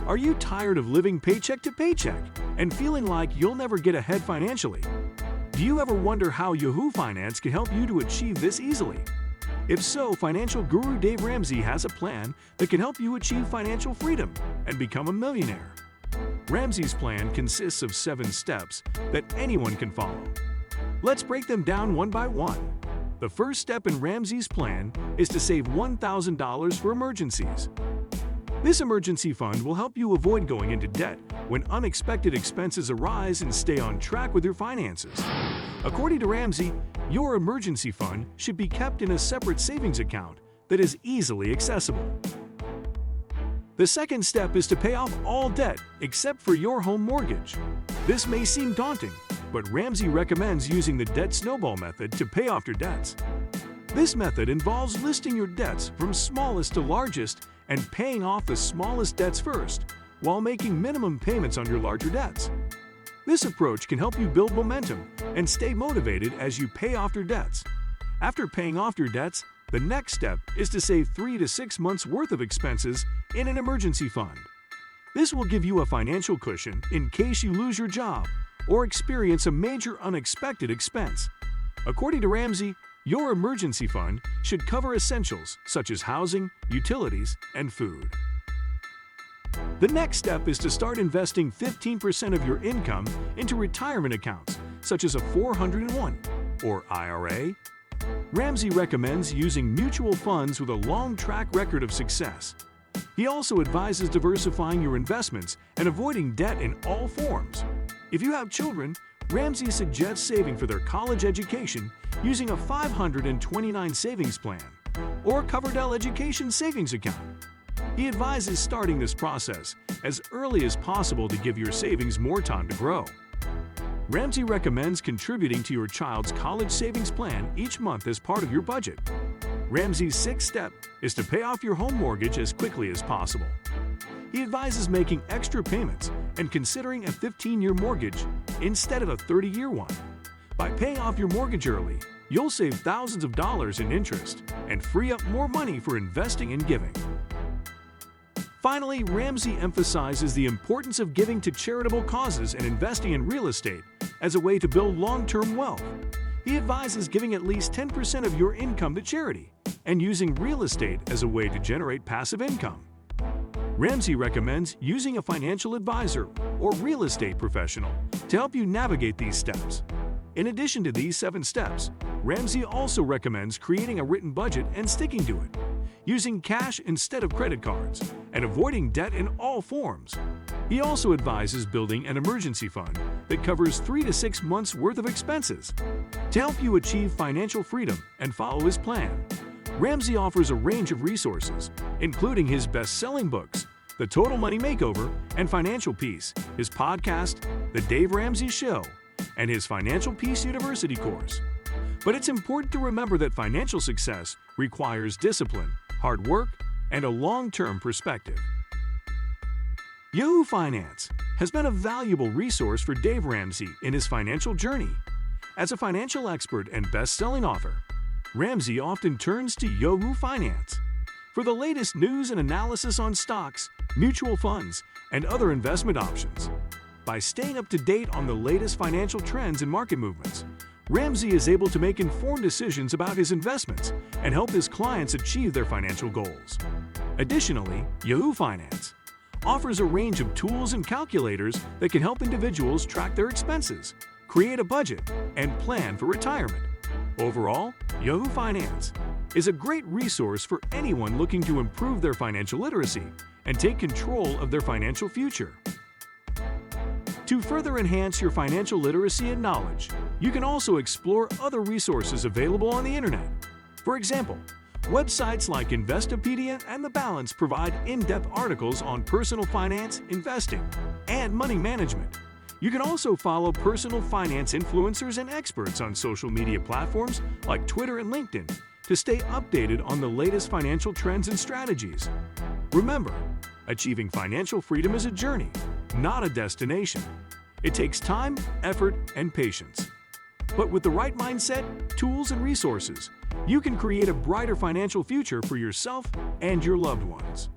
Are you tired of living paycheck to paycheck and feeling like you'll never get ahead financially? Do you ever wonder how Yahoo Finance can help you to achieve this easily? If so, financial guru Dave Ramsey has a plan that can help you achieve financial freedom and become a millionaire. Ramsey's plan consists of 7 steps that anyone can follow. Let's break them down one by one. The first step in Ramsey's plan is to save $1,000 for emergencies. This emergency fund will help you avoid going into debt when unexpected expenses arise and stay on track with your finances. According to Ramsey, your emergency fund should be kept in a separate savings account that is easily accessible. The second step is to pay off all debt except for your home mortgage. This may seem daunting, but Ramsey recommends using the debt snowball method to pay off your debts. This method involves listing your debts from smallest to largest and paying off the smallest debts first, while making minimum payments on your larger debts. This approach can help you build momentum and stay motivated as you pay off your debts. After paying off your debts, the next step is to save 3 to 6 months' worth of expenses in an emergency fund. This will give you a financial cushion in case you lose your job or experience a major unexpected expense. According to Ramsey, your emergency fund should cover essentials such as housing, utilities, and food. The next step is to start investing 15% of your income into retirement accounts, such as a 401 or IRA. Ramsey recommends using mutual funds with a long track record of success. He also advises diversifying your investments and avoiding debt in all forms. If you have children, Ramsey suggests saving for their college education using a 529 savings plan or Coverdell Education Savings Account. He advises starting this process as early as possible to give your savings more time to grow. Ramsey recommends contributing to your child's college savings plan each month as part of your budget. Ramsey's 6th step is to pay off your home mortgage as quickly as possible. He advises making extra payments and considering a 15-year mortgage instead of a 30-year one. By paying off your mortgage early, you'll save thousands of dollars in interest and free up more money for investing and giving. Finally, Ramsey emphasizes the importance of giving to charitable causes and investing in real estate as a way to build long-term wealth. He advises giving at least 10% of your income to charity and using real estate as a way to generate passive income. Ramsey recommends using a financial advisor or real estate professional to help you navigate these steps. In addition to these 7 steps, Ramsey also recommends creating a written budget and sticking to it, using cash instead of credit cards, and avoiding debt in all forms. He also advises building an emergency fund that covers 3 to 6 months' worth of expenses. To help you achieve financial freedom and follow his plan, Ramsey offers a range of resources, including his best-selling books, The Total Money Makeover and Financial Peace, his podcast, The Dave Ramsey Show, and his Financial Peace University course. But it's important to remember that financial success requires discipline, hard work, and a long-term perspective. Yahoo Finance has been a valuable resource for Dave Ramsey in his financial journey. As a financial expert and best-selling author, Ramsey often turns to Yahoo Finance for the latest news and analysis on stocks, mutual funds, and other investment options. By staying up to date on the latest financial trends and market movements, Ramsey is able to make informed decisions about his investments and help his clients achieve their financial goals. Additionally, Yahoo Finance offers a range of tools and calculators that can help individuals track their expenses, create a budget, and plan for retirement. Overall, Yahoo Finance is a great resource for anyone looking to improve their financial literacy and take control of their financial future. To further enhance your financial literacy and knowledge, you can also explore other resources available on the internet. For example, websites like Investopedia and The Balance provide in-depth articles on personal finance, investing, and money management. You can also follow personal finance influencers and experts on social media platforms like Twitter and LinkedIn to stay updated on the latest financial trends and strategies. Remember, achieving financial freedom is a journey, not a destination. It takes time, effort, and patience. But with the right mindset, tools, and resources, you can create a brighter financial future for yourself and your loved ones.